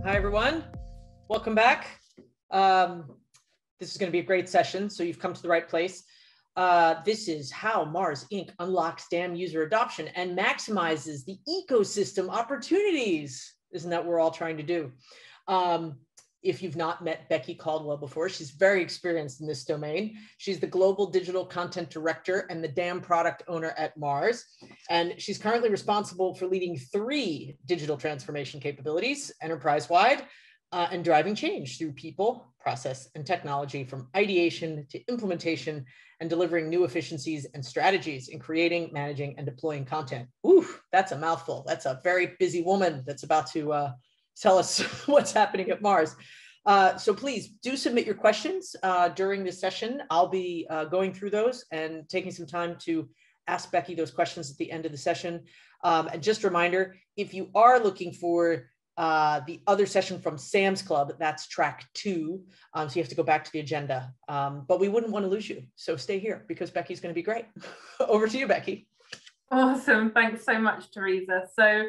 Hi, everyone. Welcome back. This is going to be a great session, so you've come to the right place. This is how Mars Inc. unlocks DAM user adoption and maximizes the ecosystem opportunities. Isn't that what we're all trying to do? If you've not met Becky Caldwell before, she's very experienced in this domain. She's the Global Digital Content Director and the DAM product owner at Mars. And she's currently responsible for leading 3 digital transformation capabilities enterprise-wide and driving change through people, process, and technology from ideation to implementation and delivering new efficiencies and strategies in creating, managing, and deploying content. Ooh, that's a mouthful. That's a very busy woman that's about to tell us what's happening at Mars. So please do submit your questions during this session. I'll be going through those and taking some time to ask Becky those questions at the end of the session. And just a reminder, if you are looking for the other session from Sam's Club, that's track 2. So you have to go back to the agenda, but we wouldn't want to lose you. So stay here because Becky's going to be great. Over to you, Becky. Awesome. Thanks so much, Teresa. So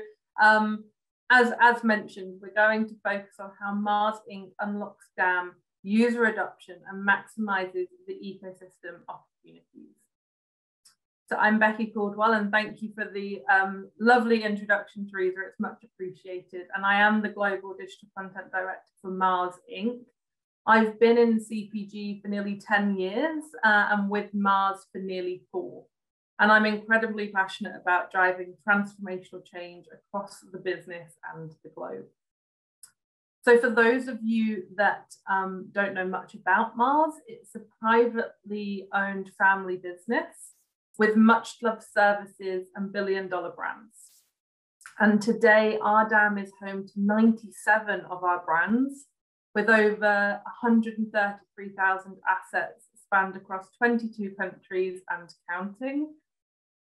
as mentioned, we're going to focus on how Mars Inc. unlocks DAM user adoption and maximizes the ecosystem opportunities. So I'm Becky Caldwell, and thank you for the lovely introduction, Teresa. It's much appreciated. And I am the Global Digital Content Director for Mars Inc. I've been in CPG for nearly 10 years and with Mars for nearly 4. And I'm incredibly passionate about driving transformational change across the business and the globe. So for those of you that don't know much about Mars, it's a privately owned family business with much loved services and billion-dollar brands. And today our DAM is home to 97 of our brands with over 133,000 assets spanned across 22 countries and counting.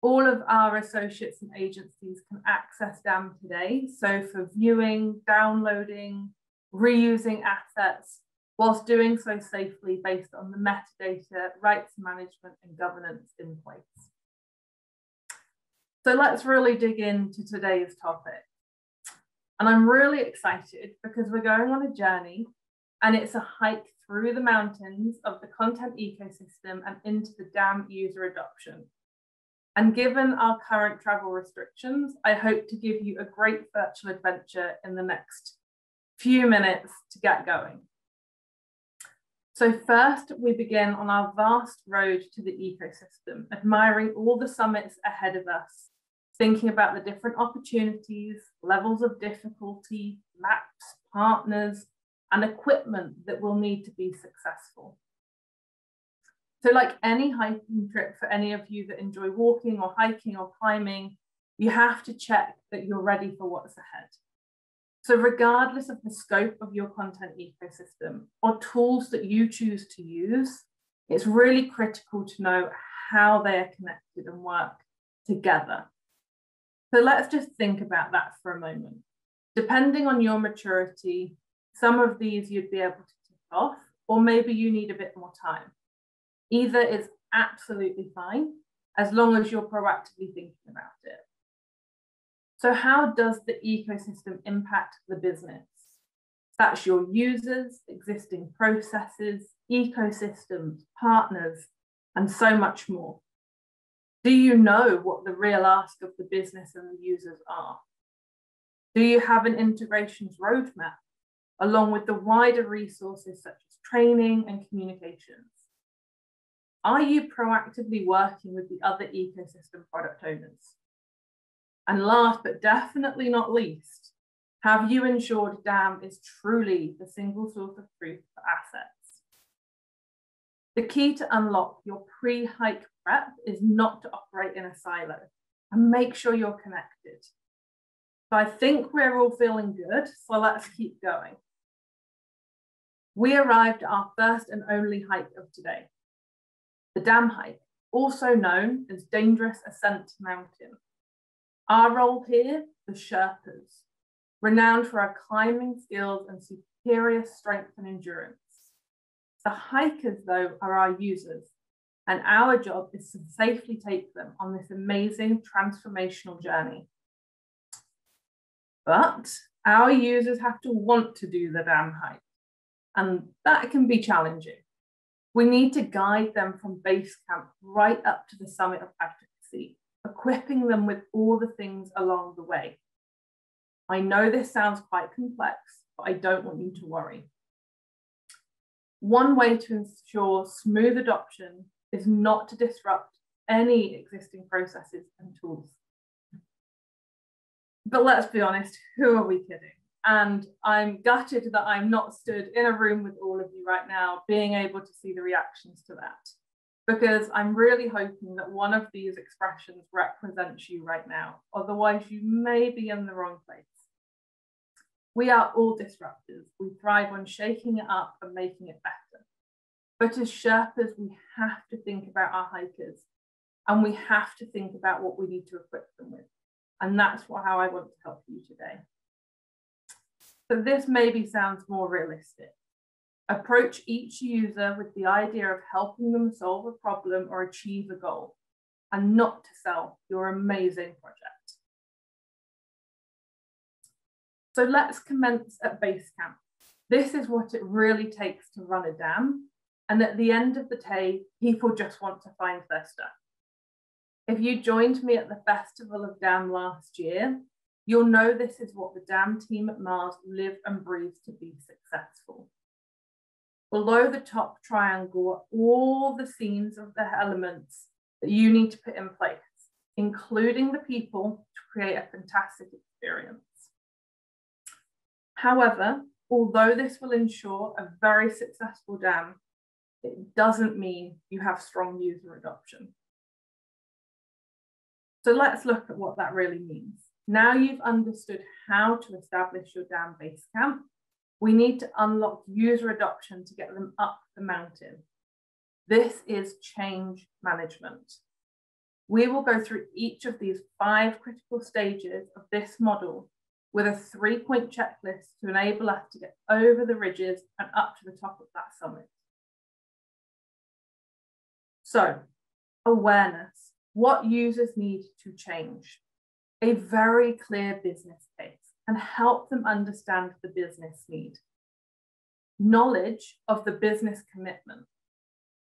All of our associates and agencies can access DAM today. So for viewing, downloading, reusing assets, whilst doing so safely based on the metadata, rights management and governance in place. So let's really dig into today's topic. And I'm really excited because we're going on a journey and it's a hike through the mountains of the content ecosystem and into the DAM user adoption. And given our current travel restrictions, I hope to give you a great virtual adventure in the next few minutes to get going. So first, we begin on our vast road to the ecosystem, admiring all the summits ahead of us, thinking about the different opportunities, levels of difficulty, maps, partners, and equipment that will need to be successful. So like any hiking trip for any of you that enjoy walking or hiking or climbing, you have to check that you're ready for what's ahead. So regardless of the scope of your content ecosystem or tools that you choose to use, it's really critical to know how they are connected and work together. So let's just think about that for a moment. Depending on your maturity, some of these you'd be able to tick off, or maybe you need a bit more time. Either is absolutely fine, as long as you're proactively thinking about it. So how does the ecosystem impact the business? That's your users, existing processes, ecosystems, partners, and so much more. Do you know what the real ask of the business and the users are? Do you have an integrations roadmap, along with the wider resources such as training and communications? Are you proactively working with the other ecosystem product owners? And last but definitely not least, have you ensured DAM is truly the single source of truth for assets? The key to unlock your pre-hike prep is not to operate in a silo and make sure you're connected. So I think we're all feeling good, so let's keep going. We arrived at our first and only hike of today. The DAM hike, also known as Dangerous Ascent Mountain. Our role here, the Sherpas, renowned for our climbing skills and superior strength and endurance. The hikers, though, are our users, and our job is to safely take them on this amazing transformational journey. But Our users have to want to do the dam hike, and that can be challenging. We need to guide them from base camp right up to the summit of advocacy, equipping them with all the things along the way. I know this sounds quite complex, but I don't want you to worry. One way to ensure smooth adoption is not to disrupt any existing processes and tools. But let's be honest, who are we kidding? And I'm gutted that I'm not stood in a room with all of you right now, being able to see the reactions to that, because I'm really hoping that one of these expressions represents you right now. Otherwise, you may be in the wrong place. We are all disruptors. We thrive on shaking it up and making it better. But as Sherpas, we have to think about our hikers, and we have to think about what we need to equip them with. And that's how I want to help you today. So this maybe sounds more realistic. Approach each user with the idea of helping them solve a problem or achieve a goal, and not to sell your amazing project. So let's commence at base camp. This is what it really takes to run a dam. And at the end of the day, people just want to find their stuff. If you joined me at the Festival of Dam last year, you'll know this is what the dam team at Mars live and breathe to be successful. Below the top triangle are all the scenes of the elements that you need to put in place, including the people to create a fantastic experience. However, although this will ensure a very successful dam, it doesn't mean you have strong user adoption. So let's look at what that really means. Now you've understood how to establish your dam base camp, we need to unlock user adoption to get them up the mountain. This is change management. We will go through each of these 5 critical stages of this model with a 3-point checklist to enable us to get over the ridges and up to the top of that summit. So, awareness. What users need to change. A very clear business case and help them understand the business need. Knowledge of the business commitment.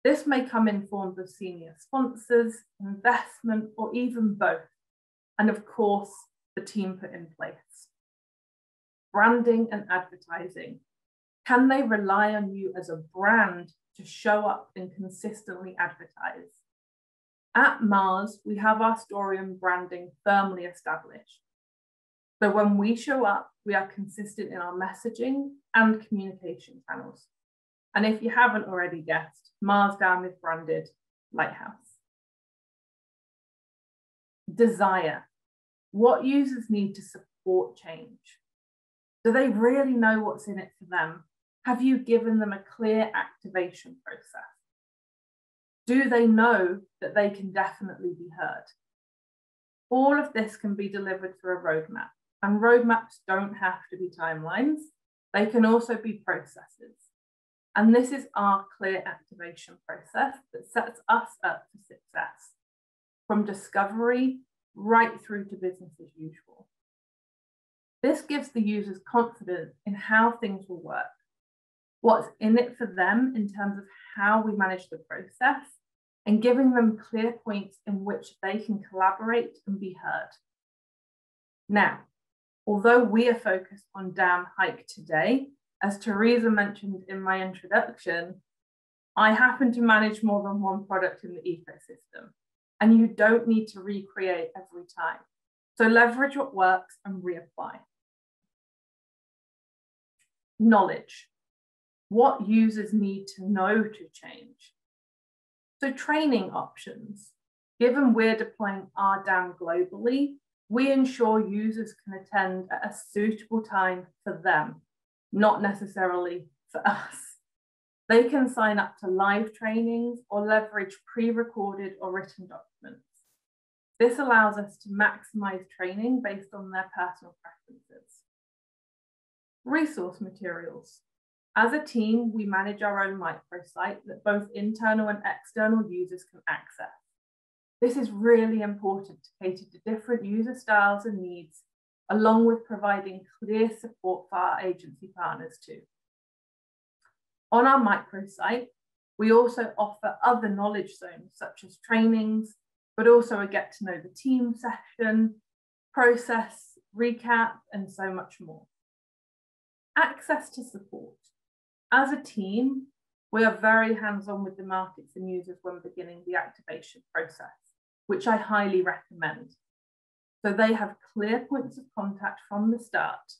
This may come in forms of senior sponsors, investment, or even both. And of course, the team put in place. Branding and advertising. Can they rely on you as a brand to show up and consistently advertise? At Mars, we have our story and branding firmly established. So when we show up, we are consistent in our messaging and communication channels. And if you haven't already guessed, Mars Dam is branded Lighthouse. Desire. What users need to support change? Do they really know what's in it for them? Have you given them a clear activation process? Do they know that they can definitely be heard? All of this can be delivered through a roadmap, and roadmaps don't have to be timelines. They can also be processes. And this is our clear activation process that sets us up for success, from discovery right through to business as usual. This gives the users confidence in how things will work, what's in it for them in terms of how we manage the process, and giving them clear points in which they can collaborate and be heard. Now, although we are focused on Dam Hike today, as Teresa mentioned in my introduction, I happen to manage more than one product in the ecosystem, and you don't need to recreate every time. So leverage what works and reapply. Knowledge. What users need to know to change. So training options. Given we're deploying our dam globally, we ensure users can attend at a suitable time for them, not necessarily for us. They can sign up to live trainings or leverage pre-recorded or written documents. This allows us to maximize training based on their personal preferences. Resource materials. As a team, we manage our own microsite that both internal and external users can access. This is really important to cater to different user styles and needs along with providing clear support for our agency partners too. On our microsite, we also offer other knowledge zones such as trainings, but also a get to know the team session, process, recap, and so much more. Access to support. As a team, we are very hands-on with the markets and users when beginning the activation process, which I highly recommend. So they have clear points of contact from the start.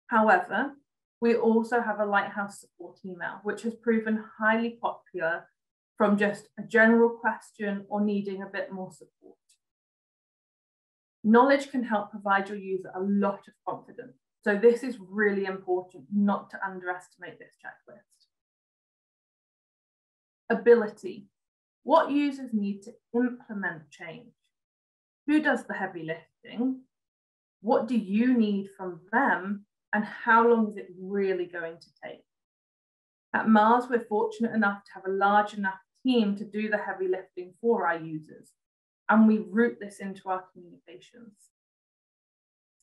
However, we also have a Lighthouse support email, which has proven highly popular from just a general question or needing a bit more support. Knowledge can help provide your user a lot of confidence. So this is really important not to underestimate this checklist. Ability. What users need to implement change? Who does the heavy lifting? What do you need from them? And how long is it really going to take? At Mars, we're fortunate enough to have a large enough team to do the heavy lifting for our users, and we route this into our communications.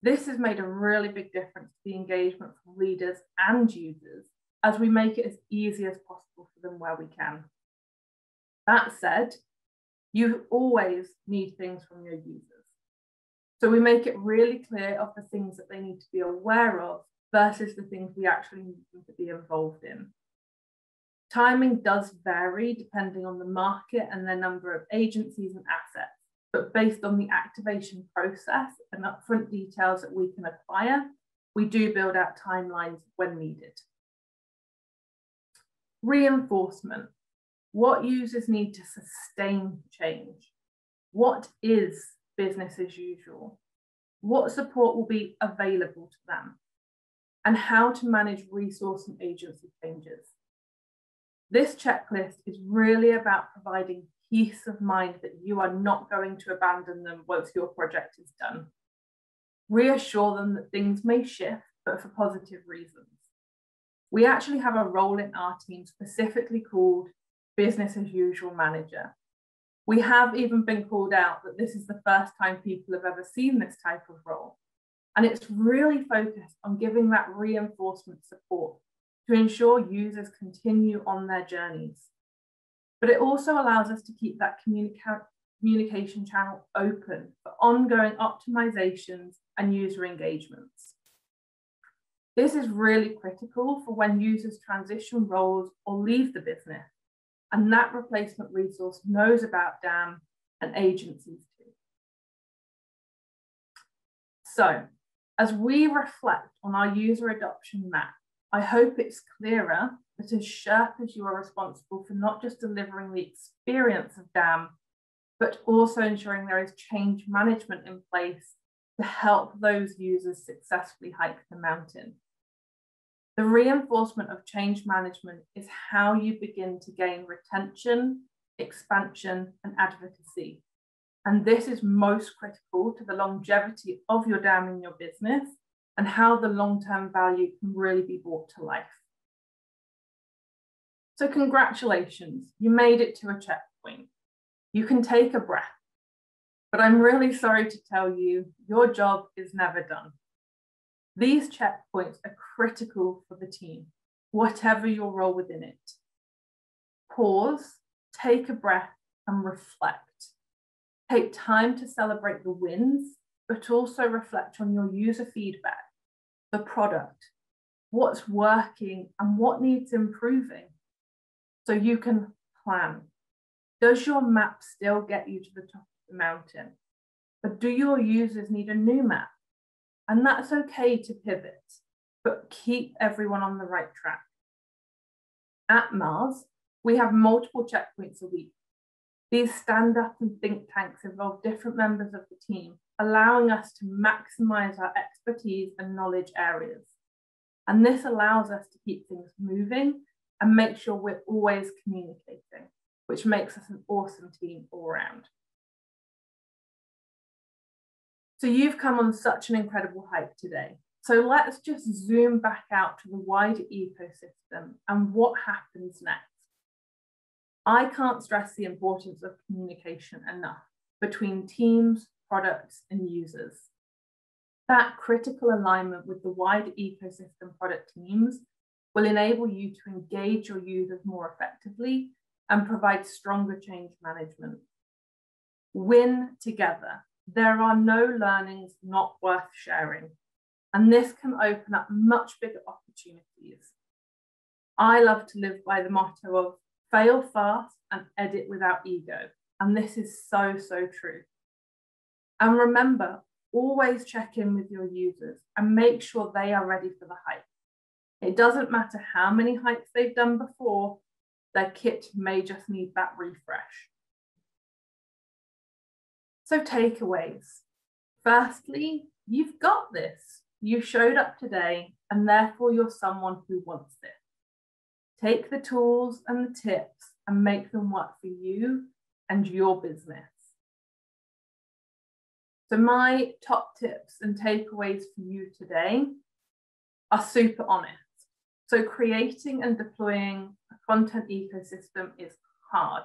This has made a really big difference to the engagement from leaders and users as we make it as easy as possible for them where we can. That said, you always need things from your users. So we make it really clear of the things that they need to be aware of versus the things we actually need them to be involved in. Timing does vary depending on the market and the number of agencies and assets, but based on the activation process and upfront details that we can acquire, we do build out timelines when needed. Reinforcement. What users need to sustain change? What is business as usual? What support will be available to them? And how to manage resource and agency changes. This checklist is really about providing peace of mind that you are not going to abandon them once your project is done. Reassure them that things may shift, but for positive reasons. We actually have a role in our team specifically called Business as Usual Manager. We have even been called out that this is the first time people have ever seen this type of role. And it's really focused on giving that reinforcement support to ensure users continue on their journeys. But it also allows us to keep that communication channel open for ongoing optimizations and user engagements. This is really critical for when users transition roles or leave the business, and that replacement resource knows about DAM and agencies too. So, as we reflect on our user adoption map, I hope it's clearer that as Sherpas, you are responsible for not just delivering the experience of DAM, but also ensuring there is change management in place to help those users successfully hike the mountain. The reinforcement of change management is how you begin to gain retention, expansion, and advocacy. And this is most critical to the longevity of your DAM in your business and how the long-term value can really be brought to life. So congratulations, you made it to a checkpoint. You can take a breath, but I'm really sorry to tell you, your job is never done. These checkpoints are critical for the team, whatever your role within it. Pause, take a breath, and reflect. Take time to celebrate the wins, but also reflect on your user feedback, the product, what's working and what needs improving, so you can plan. Does your map still get you to the top of the mountain? Or do your users need a new map? And that's okay to pivot, but keep everyone on the right track. At Mars, we have multiple checkpoints a week. These stand-up and think tanks involve different members of the team, allowing us to maximize our expertise and knowledge areas. And this allows us to keep things moving and make sure we're always communicating, which makes us an awesome team all around. So you've come on such an incredible hike today. So let's just zoom back out to the wider ecosystem and what happens next. I can't stress the importance of communication enough between teams, products, and users. That critical alignment with the wider ecosystem product teams will enable you to engage your users more effectively and provide stronger change management. Win together. There are no learnings not worth sharing, and this can open up much bigger opportunities. I love to live by the motto of fail fast and edit without ego, and this is so, so true. And remember, always check in with your users and make sure they are ready for the hype. It doesn't matter how many hypes they've done before, their kit may just need that refresh. So takeaways. Firstly, you've got this. You showed up today and therefore you're someone who wants this. Take the tools and the tips and make them work for you and your business. So my top tips and takeaways for you today are super honest. So creating and deploying a content ecosystem is hard.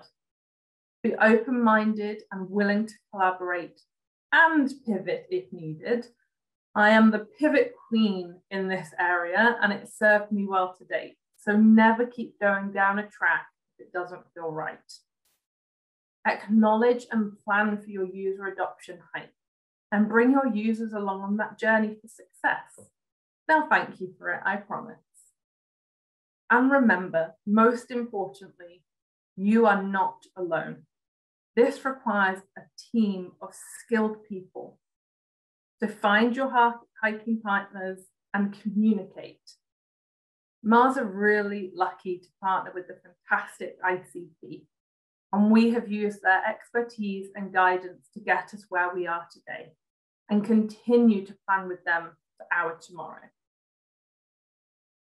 Be open-minded and willing to collaborate and pivot if needed. I am the pivot queen in this area and it served me well to date. So never keep going down a track if it doesn't feel right. Acknowledge and plan for your user adoption hype and bring your users along on that journey for success. They'll thank you for it, I promise. And remember, most importantly, you are not alone. This requires a team of skilled people to find your hiking partners and communicate. Mars are really lucky to partner with the fantastic ICP, and we have used their expertise and guidance to get us where we are today and continue to plan with them for our tomorrow.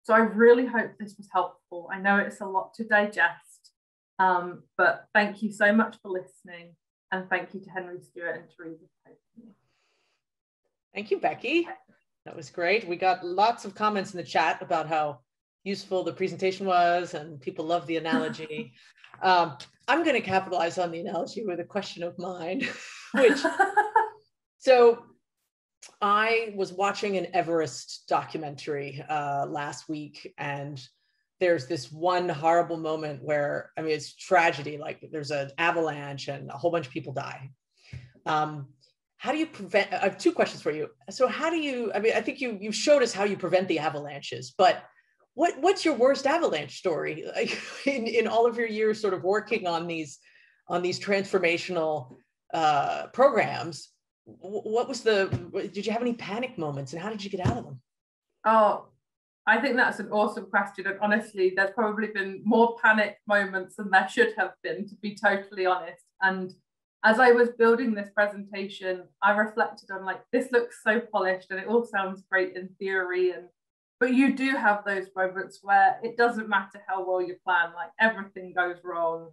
So I really hope this was helpful. I know it's a lot to digest, but thank you so much for listening, and thank you to Henry Stewart and Teresa for hosting me. Thank you, Becky. That was great. We got lots of comments in the chat about how useful the presentation was, and people love the analogy. I'm going to capitalize on the analogy with a question of mine, which, so I was watching an Everest documentary last week, and there's this one horrible moment where, I mean, it's tragedy, like there's an avalanche and a whole bunch of people die. How do you prevent, I have two questions for you. So how do you, I mean, I think you showed us how you prevent the avalanches, but what's your worst avalanche story? Like in all of your years sort of working on these transformational programs, what was did you have any panic moments and how did you get out of them? Oh, I think that's an awesome question. And honestly, there's probably been more panic moments than there should have been, to be totally honest. And as I was building this presentation, I reflected on like, this looks so polished and it all sounds great in theory. But you do have those moments where it doesn't matter how well you plan, like everything goes wrong.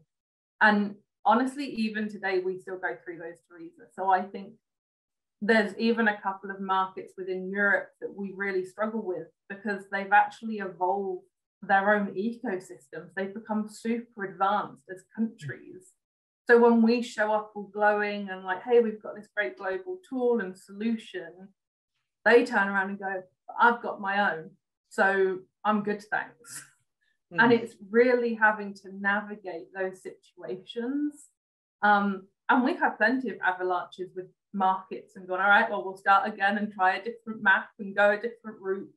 And honestly, even today, we still go through those, Teresa. So I think there's even a couple of markets within Europe that we really struggle with because they've actually evolved their own ecosystems. They've become super advanced as countries. So when we show up all glowing and like, hey, we've got this great global tool and solution, they turn around and go, I've got my own, so I'm good, thanks. And it's really having to navigate those situations. And we've had plenty of avalanches with markets and gone, all right, well, we'll start again and try a different map and go a different route.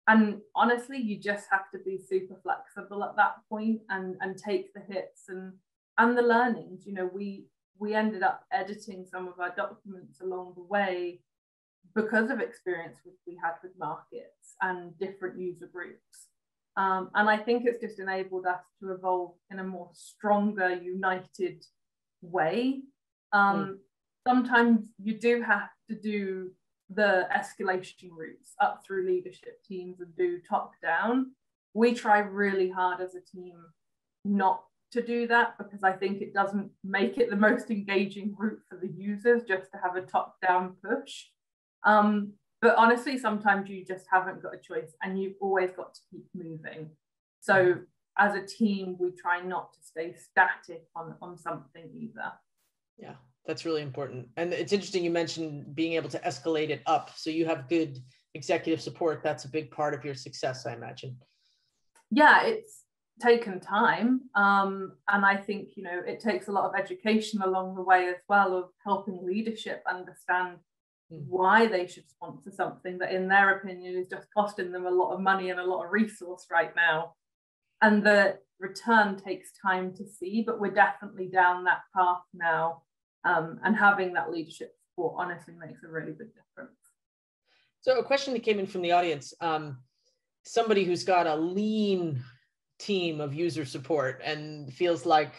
And honestly, you just have to be super flexible at that point and take the hits and the learnings. You know, we ended up editing some of our documents along the way because of experience we had with markets and different user groups. And I think it's just enabled us to evolve in a more stronger, united way. Sometimes you do have to do the escalation routes up through leadership teams and do top down. We try really hard as a team not to do that because I think it doesn't make it the most engaging route for the users just to have a top down push. But honestly, sometimes you just haven't got a choice and you've always got to keep moving. So as a team, we try not to stay static on something either. Yeah. That's really important. And it's interesting you mentioned being able to escalate it up. So you have good executive support. That's a big part of your success, I imagine. Yeah, it's taken time. And I think, you know, it takes a lot of education along the way as well, of helping leadership understand why they should sponsor something that in their opinion is just costing them a lot of money and a lot of resource right now. And the return takes time to see, but we're definitely down that path now. And having that leadership support honestly makes a really big difference. So a question that came in from the audience, somebody who's got a lean team of user support and feels like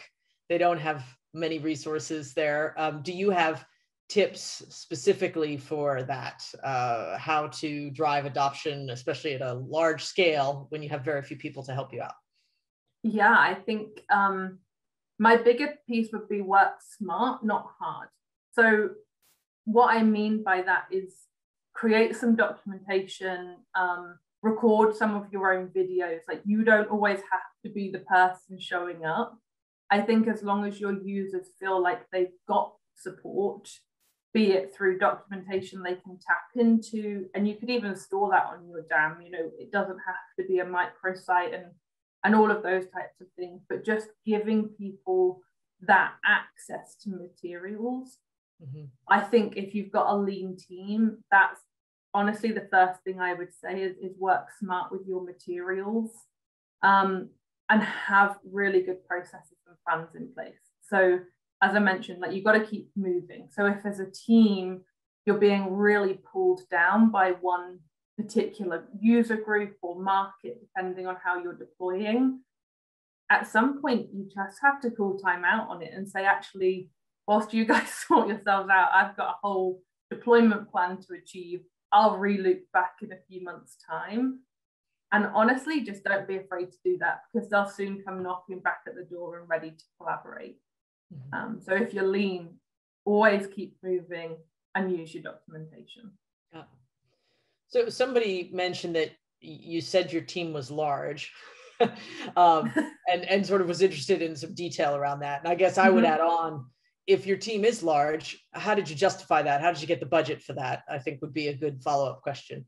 they don't have many resources there. Do you have tips specifically for that? How to drive adoption, especially at a large scale when you have very few people to help you out? Yeah, I think my bigger piece would be work smart, not hard. So what I mean by that is create some documentation, record some of your own videos. Like, you don't always have to be the person showing up. I think as long as your users feel like they've got support, be it through documentation they can tap into, and you could even store that on your DAM. You know, it doesn't have to be a microsite and all of those types of things, but just giving people that access to materials. I think if you've got a lean team, that's honestly the first thing I would say is work smart with your materials, and have really good processes and plans in place. So as I mentioned, like, you've got to keep moving. So if as a team, you're being really pulled down by one particular user group or market, depending on how you're deploying, at some point you just have to call time out on it and say, actually, whilst you guys sort yourselves out, I've got a whole deployment plan to achieve. I'll re-loop back in a few months' time. And honestly, just don't be afraid to do that, because they'll soon come knocking back at the door and ready to collaborate. So if you're lean, always keep moving and use your documentation. Yeah. So somebody mentioned that you said your team was large, and sort of was interested in some detail around that. And I guess I would add on, if your team is large, how did you justify that? How did you get the budget for that? I think would be a good follow-up question.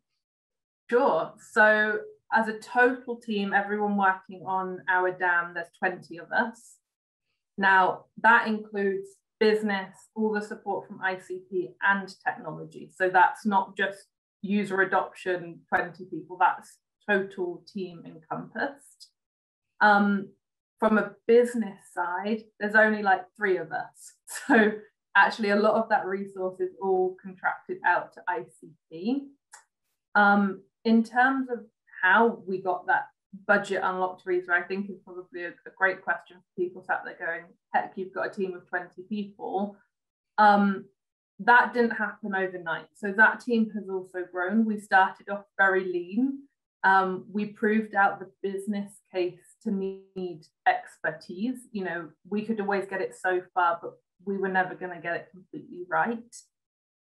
Sure. So as a total team, everyone working on our DAM, there's 20 of us. Now, that includes business, all the support from ICP and technology. So that's not just user adoption, 20 people, that's total team encompassed. From a business side, there's only like 3 of us. So actually a lot of that resource is all contracted out to ICP. In terms of how we got that budget unlocked, Teresa, I think is probably a great question for people sat there going, heck, you've got a team of 20 people. That didn't happen overnight. So that team has also grown. We started off very lean. We proved out the business case to need expertise. You know, we could always get it so far, but we were never going to get it completely right.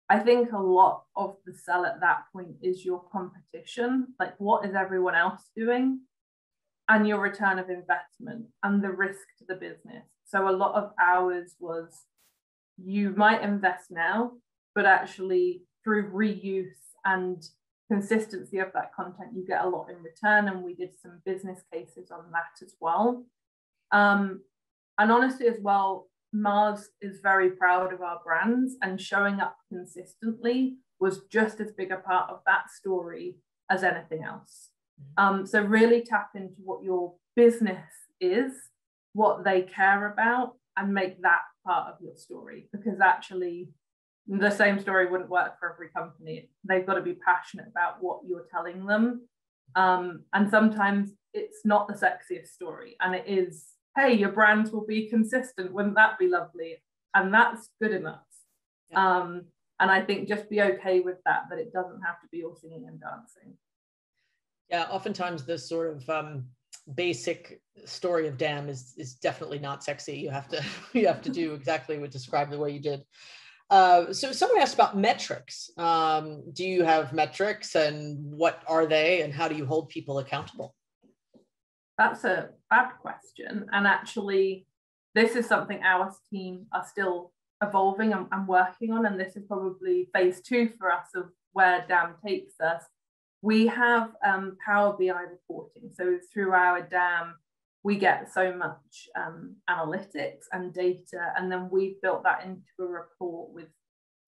I think a lot of the sell at that point is your competition, like what is everyone else doing, and your return of investment and the risk to the business. So a lot of ours was, you might invest now, but actually through reuse and consistency of that content, you get a lot in return. And we did some business cases on that as well. And honestly as well, Mars is very proud of our brands, and showing up consistently was just as big a part of that story as anything else. So really tap into what your business is, what they care about, and make that part of your story, because actually the same story wouldn't work for every company. They've got to be passionate about what you're telling them. And sometimes it's not the sexiest story, and it is, hey, your brands will be consistent. Wouldn't that be lovely? And that's good enough. Yeah. And I think just be okay with that it doesn't have to be all singing and dancing. Yeah, oftentimes this sort of basic story of DAM is definitely not sexy. You have to do exactly what described the way you did. So someone asked about metrics. Do you have metrics, and what are they, and how do you hold people accountable? That's a bad question. And actually, this is something our team are still evolving and working on, and this is probably phase 2 for us of where DAM takes us. We have Power BI reporting. So through our DAM, we get so much analytics and data, and then we've built that into a report with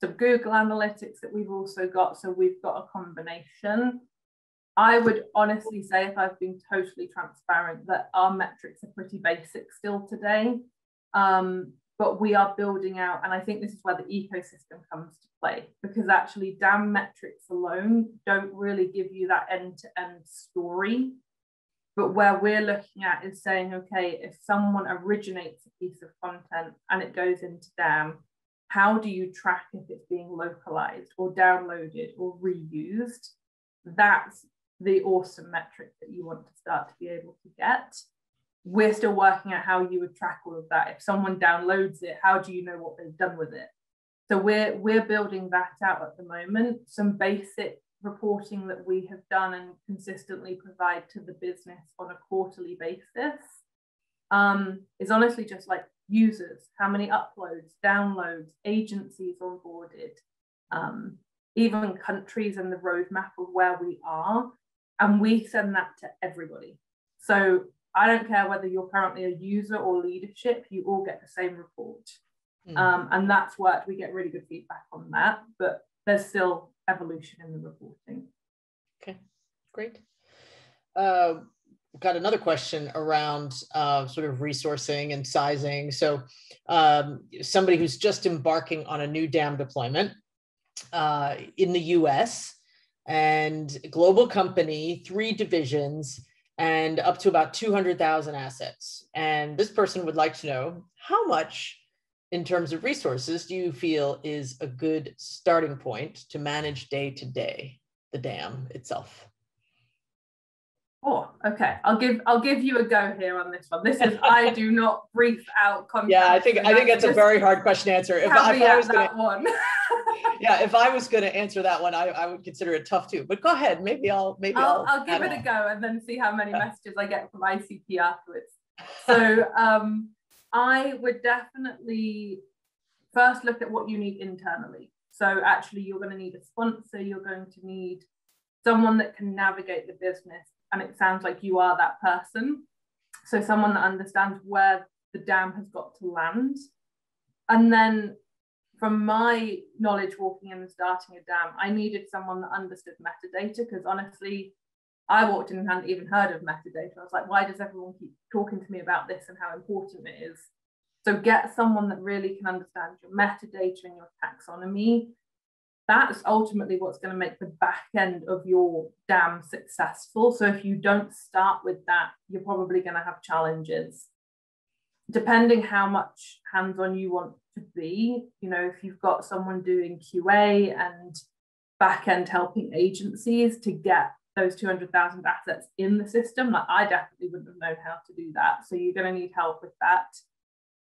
some Google Analytics that we've also got. So we've got a combination. I would honestly say, if I've been totally transparent, that our metrics are pretty basic still today. But we are building out, and I think this is where the ecosystem comes to play, because actually DAM metrics alone don't really give you that end-to-end story. But where we're looking at is saying, okay, if someone originates a piece of content and it goes into DAM, how do you track if it's being localized or downloaded or reused? That's the awesome metric that you want to start to be able to get. We're still working out how you would track all of that. If someone downloads it, how do you know what they've done with it? So we're building that out at the moment. Some basic reporting that we have done and consistently provide to the business on a quarterly basis is honestly just like users, how many uploads, downloads, agencies onboarded, even countries and the roadmap of where we are. And we send that to everybody. So I don't care whether you're currently a user or leadership, you all get the same report. And that's worked. We get really good feedback on that, but there's still evolution in the reporting. Okay, great. Got another question around sort of resourcing and sizing. So somebody who's just embarking on a new DAM deployment in the US, and global company, 3 divisions, and up to about 200,000 assets. And this person would like to know, how much in terms of resources do you feel is a good starting point to manage day to day the DAM itself? Oh, okay. I'll give you a go here on this one. This is, I do not brief out content. Yeah, I think that's a very hard question to answer. If I was that one. Yeah, if I was going to answer that one, I would consider it tough too. But go ahead. Maybe I'll give it a go and then see how many messages I get from ICP afterwards. So I would definitely first look at what you need internally. So actually, you're going to need a sponsor. You're going to need someone that can navigate the business. And it sounds like you are that person. So someone that understands where the DAM has got to land. And then from my knowledge walking in and starting a DAM, I needed someone that understood metadata, because honestly, I walked in and hadn't even heard of metadata. I was like, why does everyone keep talking to me about this and how important it is? So get someone that really can understand your metadata and your taxonomy. That's ultimately what's going to make the back end of your DAM successful. So if you don't start with that, you're probably going to have challenges. Depending how much hands-on you want to be, you know, if you've got someone doing QA and back end helping agencies to get those 200,000 assets in the system, like I definitely wouldn't have known how to do that. So you're going to need help with that.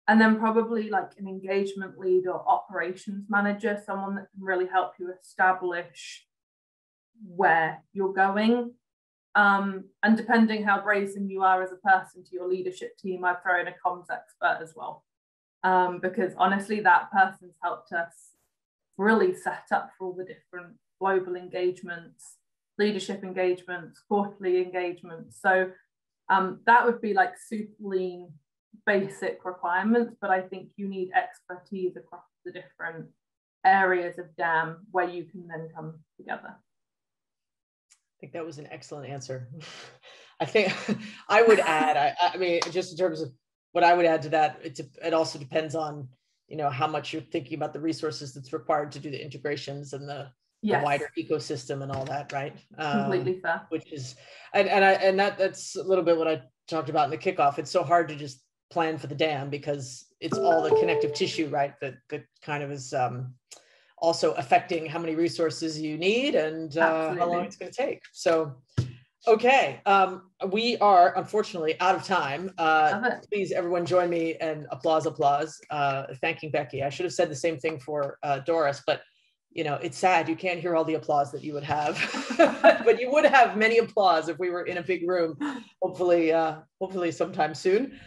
And then probably like an engagement lead or operations manager, someone that can really help you establish where you're going. And depending how brazen you are as a person to your leadership team, I'd throw in a comms expert as well. Because honestly, that person's helped us really set up for all the different global engagements, leadership engagements, quarterly engagements. So that would be like super lean, basic requirements, but I think you need expertise across the different areas of DAM where you can then come together. I think that was an excellent answer. I think I would add, I mean, just in terms of what I would add to that, it also depends on, you know, how much you're thinking about the resources that's required to do the integrations and the wider ecosystem and all that, right? Completely fair. Which is, and that's a little bit what I talked about in the kickoff. It's so hard to just plan for the DAM because it's all the connective tissue, right? That kind of is also affecting how many resources you need and how long it's going to take. So, okay, we are unfortunately out of time. Please, everyone, join me and applause, thanking Becky. I should have said the same thing for Doris, but you know, it's sad you can't hear all the applause that you would have, but you would have many applause if we were in a big room, hopefully sometime soon.